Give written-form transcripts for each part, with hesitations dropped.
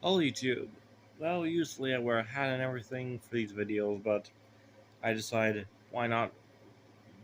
Oh, YouTube. Well, usually I wear a hat and everything for these videos, but I decided why not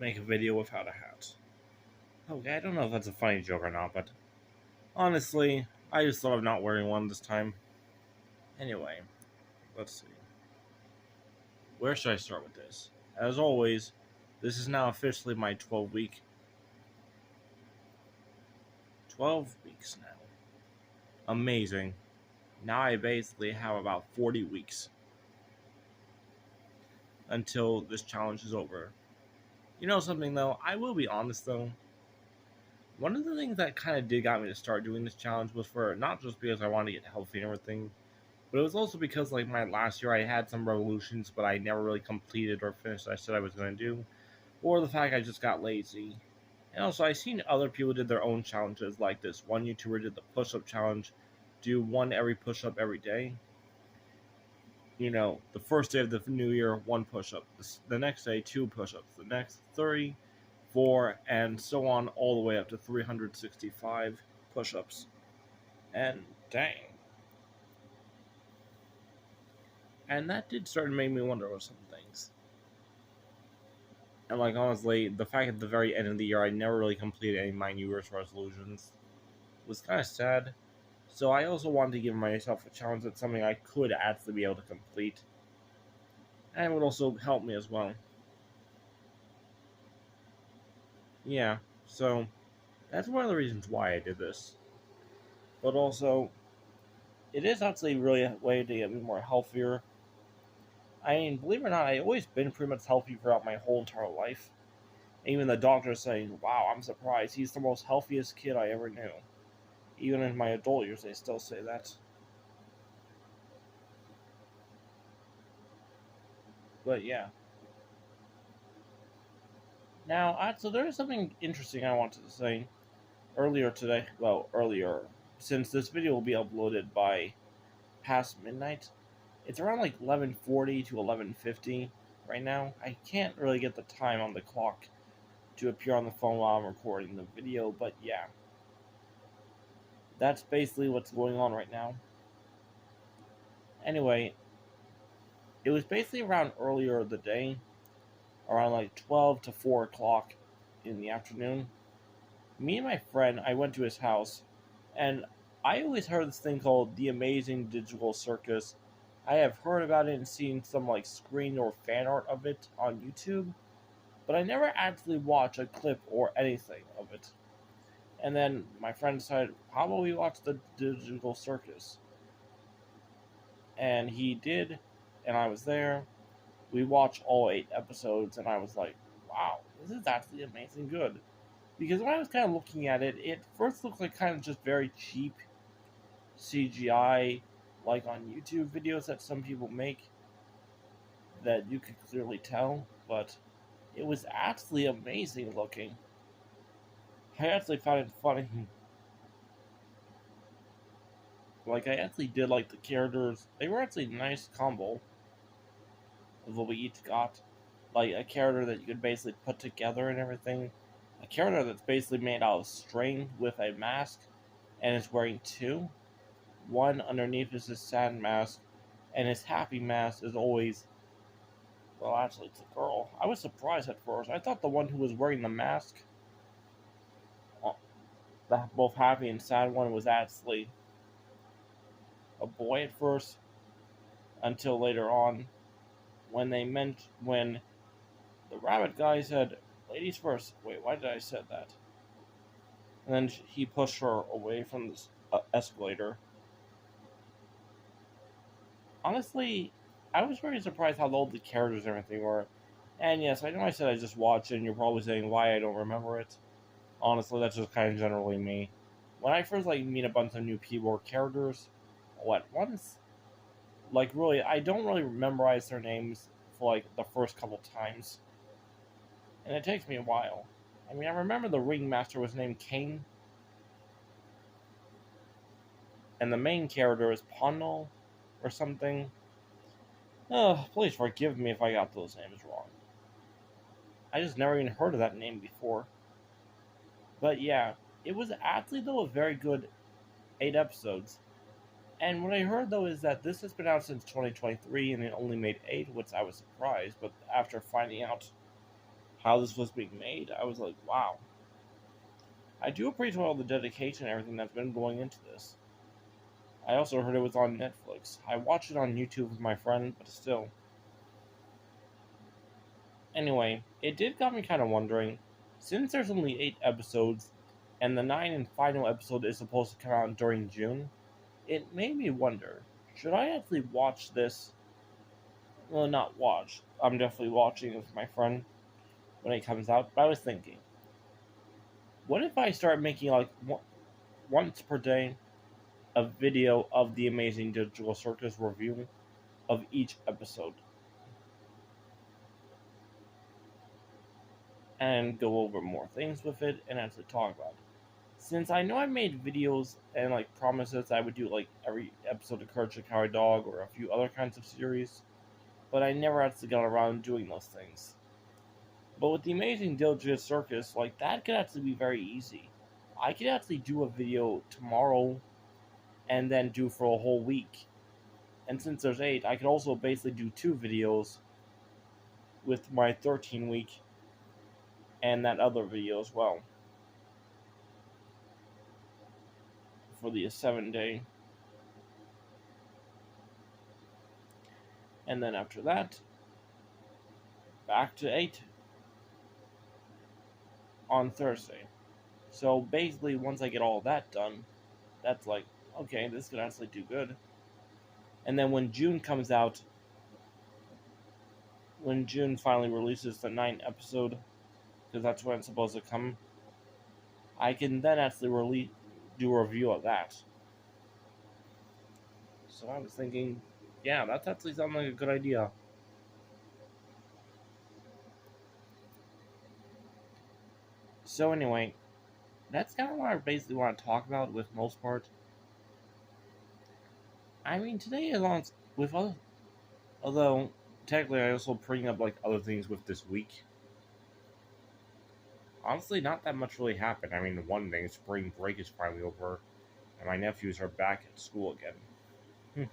make a video without a hat? Okay, I don't know if that's a funny joke or not, but honestly, I just thought of not wearing one this time. Anyway, let's see. Where should I start with this? As always, this is now officially my 12 weeks now. Amazing. Now I basically have about 40 weeks until this challenge is over. You know something though? I will be honest though. One of the things that kind of did got me to start doing this challenge was for not just because I wanted to get healthy and everything, but it was also because like my last year I had some revolutions, but I never really completed or finished. I said I was going to do, or the fact I just got lazy. And also, I seen other people did their own challenges, like this one YouTuber did the push-up challenge, do one every push-up every day. You know, the first day of the new year, one push-up. The next day, two push-ups. The next three, four, and so on, all the way up to 365 push-ups. And dang, and that did start to make me wonder about some things. And like honestly, the fact at the very end of the year I never really completed any of my New Year's resolutions was kind of sad. So I also wanted to give myself a challenge that's something I could actually be able to complete, and it would also help me as well. Yeah, so that's one of the reasons why I did this. But also, it is actually really a way to get me more healthier. I mean, believe it or not, I've always been pretty much healthy throughout my whole entire life. Even the doctor saying, "Wow, I'm surprised. He's the most healthiest kid I ever knew." Even in my adult years, they still say that. But yeah. Now, so there is something interesting I wanted to say earlier today. Well, earlier, since this video will be uploaded by past midnight. It's around like 11:40 to 11:50 right now. I can't really get the time on the clock to appear on the phone while I'm recording the video, but yeah, that's basically what's going on right now. Anyway, it was basically around earlier of the day, around like 12 to 4 o'clock in the afternoon. Me and my friend, I went to his house, and I always heard this thing called the Amazing Digital Circus. I have heard about it and seen some like screen or fan art of it on YouTube, but I never actually watched a clip or anything of it. And then my friend decided, how about we watch the Digital Circus? And he did, and I was there. We watched all 8 episodes, and I was like, wow, this is actually amazing good. Because when I was kind of looking at it, it first looked like kind of just very cheap CGI, like on YouTube videos that some people make, that you could clearly tell, but it was actually amazing looking. I actually found it funny. Like, I actually did like the characters. They were actually a nice combo of what we each got. Like, a character that you could basically put together and everything. A character that's basically made out of string with a mask and is wearing two. One underneath is his sad mask, and his happy mask is always. Well, actually, it's a girl. I was surprised at first. I thought the one who was wearing the mask, the both happy and sad one, was actually a boy at first, until later on when the rabbit guy said, "Ladies first." Wait, why did I say that? And then he pushed her away from the escalator. Honestly, I was very surprised how old the characters and everything were. And yes, I know I said I just watched it, and you're probably saying why I don't remember it. Honestly, that's just kind of generally me. When I first like meet a bunch of new people or characters, all at once, like really, I don't really memorize their names for like the first couple times, and it takes me a while. I mean, I remember the ringmaster was named Kane, and the main character is Pono or something. Please forgive me if I got those names wrong. I just never even heard of that name before. But yeah, it was actually though a very good 8 episodes. And what I heard though is that this has been out since 2023 and it only made 8, which I was surprised. But after finding out how this was being made, I was like, wow. I do appreciate all the dedication and everything that's been going into this. I also heard it was on Netflix. I watched it on YouTube with my friend, but still. Anyway, it did got me kind of wondering, since there's only 8 episodes, and the 9th and final episode is supposed to come out during June, it made me wonder, should I actually watch this? Well, not watch. I'm definitely watching it with my friend when it comes out, but I was thinking, what if I start making like once per day a video of the Amazing Digital Circus review of each episode and go over more things with it and actually talk about it. Since I know I made videos and like promises I would do like every episode of Courage the Cowardly Dog or a few other kinds of series, but I never actually got around doing those things. But with the Amazing Digital Circus, like that could actually be very easy. I could actually do a video tomorrow and then do for a whole week. And since there's 8, I could also basically do 2 videos with my 13 week and that other video as well for the 7-day. And then after that, back to 8 on Thursday. So basically, once I get all that done, that's like, okay, this could actually do good. And then when June comes out, when June finally releases the 9th episode, because that's when it's supposed to come, I can then actually do a review of that. So I was thinking, yeah, that's actually sounding like a good idea. So anyway, that's kind of what I basically want to talk about with most part. I mean, today is with other, although technically I also bring up like other things with this week. Honestly, not that much really happened. I mean, one thing, spring break is finally over, and my nephews are back at school again.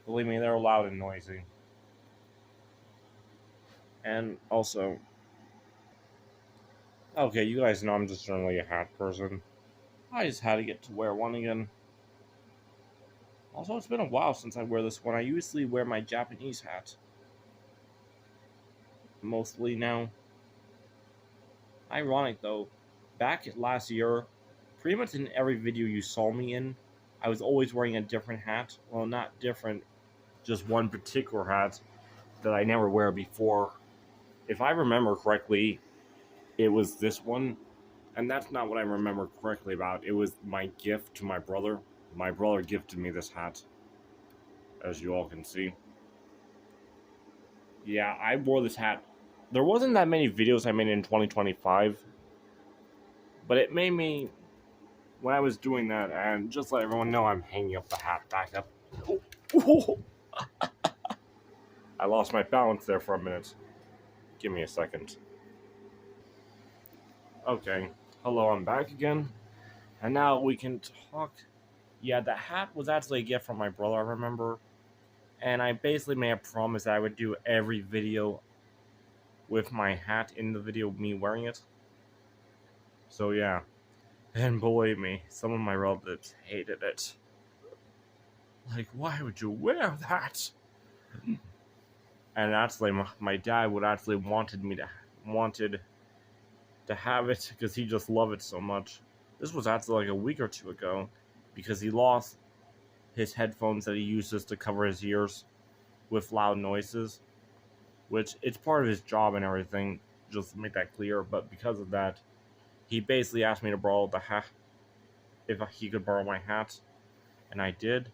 Believe me, they're loud and noisy. And also, okay, you guys know I'm just generally a hat person. I just had to get to wear one again. Also, it's been a while since I wear this one. I usually wear my Japanese hat. Mostly now. Ironic though, back last year, pretty much in every video you saw me in, I was always wearing a different hat. Well, not different, just one particular hat that I never wear before. If I remember correctly, it was this one, and that's not what I remember correctly about. It was my gift to my brother. My brother gifted me this hat, as you all can see. Yeah, I wore this hat. There wasn't that many videos I made in 2025, but it made me, when I was doing that, and just let everyone know I'm hanging up the hat back up. I lost my balance there for a minute. Give me a second. Okay, hello, I'm back again. And now we can talk. Yeah, the hat was actually a gift from my brother, I remember. And I basically made a promise that I would do every video with my hat in the video of me wearing it. So yeah. And believe me, some of my relatives hated it. Like, why would you wear that? And actually, my dad would actually wanted to have it because he just loved it so much. This was actually like a week or two ago because he lost his headphones that he uses to cover his ears with loud noises, which it's part of his job and everything, just to make that clear. But because of that, he basically asked me to borrow the hat, if he could borrow my hat, and I did.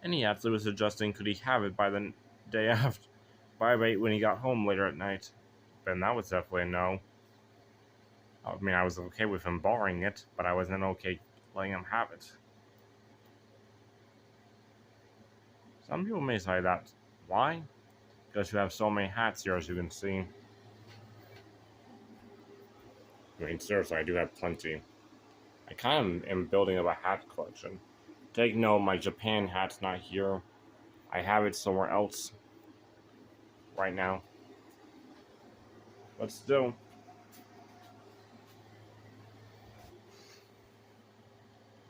And he actually was suggesting could he have it by the day after, when he got home later at night. And that was definitely a no. I mean, I was okay with him borrowing it, but I wasn't okay letting him have it. Some people may say that. Why? Because you have so many hats here, as you can see. I mean, seriously, I do have plenty. I kind of am building up a hat collection. Take note, my Japan hat's not here. I have it somewhere else right now. But still.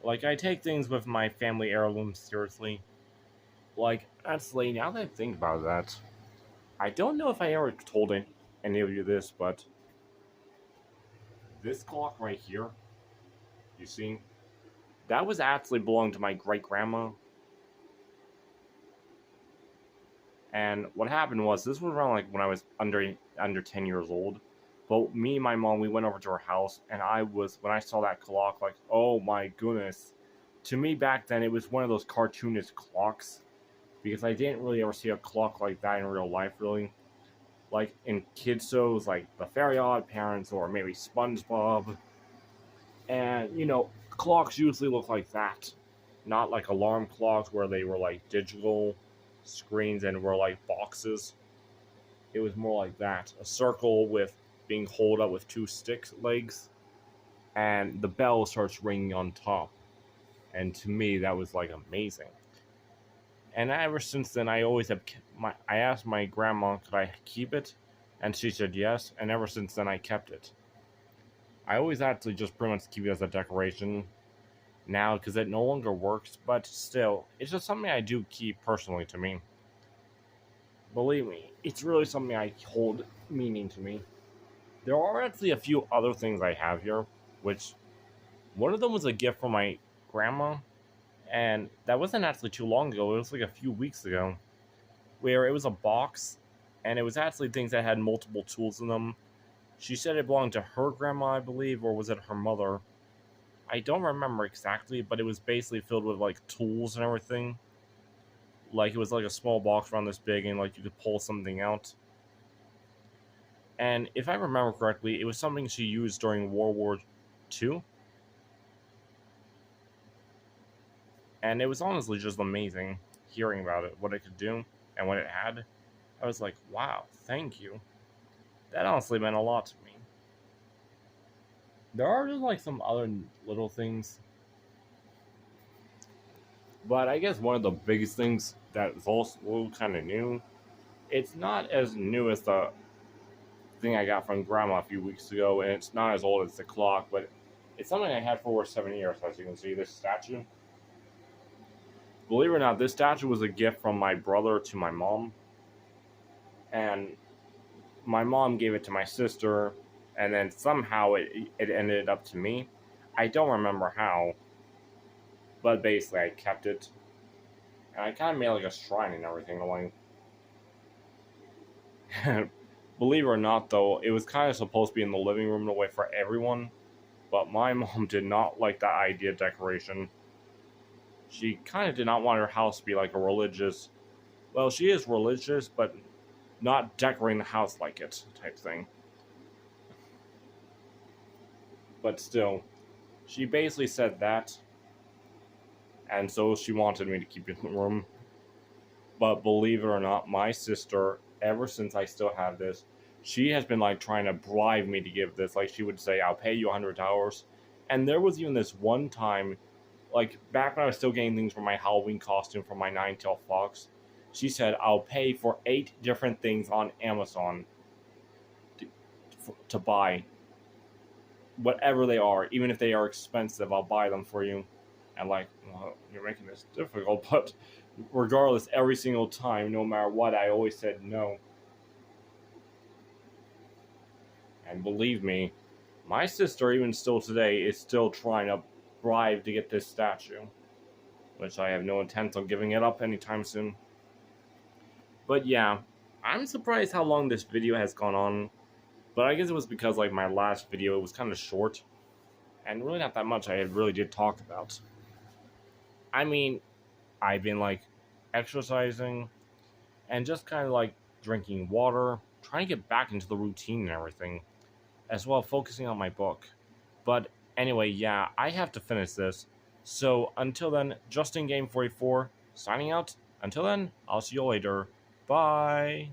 Like, I take things with my family heirlooms seriously. Like, actually, now that I think about that, I don't know if I ever told any of you this, but this clock right here, you see, that was actually belonged to my great grandma. And what happened was, this was around like when I was under 10 years old. But me and my mom, we went over to her house, and when I saw that clock, like, oh my goodness. To me back then, it was one of those cartoonish clocks, because I didn't really ever see a clock like that in real life, really. Like in kids shows like the Very Odd Parents or maybe SpongeBob. And, clocks usually look like that. Not like alarm clocks where they were like digital screens and were like boxes. It was more like that. A circle with being holed up with two stick legs. And the bell starts ringing on top. And to me, that was like amazing. And ever since then, I asked my grandma, could I keep it? And she said yes. And ever since then, I kept it. I always actually just pretty much keep it as a decoration now because it no longer works, but still, it's just something I do keep personally to me. Believe me, it's really something I hold meaning to me. There are actually a few other things I have here, which one of them was a gift from my grandma, and that wasn't actually too long ago. It was like a few weeks ago, where it was a box, and it was actually things that had multiple tools in them. She said it belonged to her grandma, I believe, or was it her mother? I don't remember exactly, but it was basically filled with like tools and everything. Like it was like a small box around this big, and like you could pull something out. And if I remember correctly, it was something she used during World War II. And it was honestly just amazing hearing about it, what it could do, and what it had. I was like, wow, thank you. That honestly meant a lot to me. There are just like some other little things. But I guess one of the biggest things that is also kind of new, it's not as new as the thing I got from Grandma a few weeks ago, and it's not as old as the clock, but it's something I had for over 7 years, as you can see, this statue. Believe it or not, this statue was a gift from my brother to my mom, and my mom gave it to my sister, and then somehow it ended up to me. I don't remember how, but basically I kept it, and I kind of made like a shrine and everything. Like, believe it or not, though, it was kind of supposed to be in the living room in a way for everyone, but my mom did not like that idea of decoration. She kind of did not want her house to be like a religious. Well, she is religious, but not decorating the house like it type thing. But still, she basically said that, and so she wanted me to keep it in the room. But believe it or not, my sister, ever since I still have this, she has been like trying to bribe me to give this. Like she would say, "I'll pay you $100," and there was even this one time, like back when I was still getting things for my Halloween costume for my Nine-Tailed Fox. She said, "I'll pay for 8 different things on Amazon to buy, whatever they are, even if they are expensive. I'll buy them for you." And like, well, you're making this difficult, but regardless, every single time, no matter what, I always said no. And believe me, my sister, even still today, is still trying to bribe to get this statue, which I have no intent on giving it up anytime soon. But yeah, I'm surprised how long this video has gone on, but I guess it was because like my last video was kind of short, and really not that much I really did talk about. I mean, I've been like exercising and just kind of like drinking water, trying to get back into the routine and everything, as well focusing on my book. But anyway, yeah, I have to finish this. So until then, Justin Game 44 signing out. Until then, I'll see you later. Bye.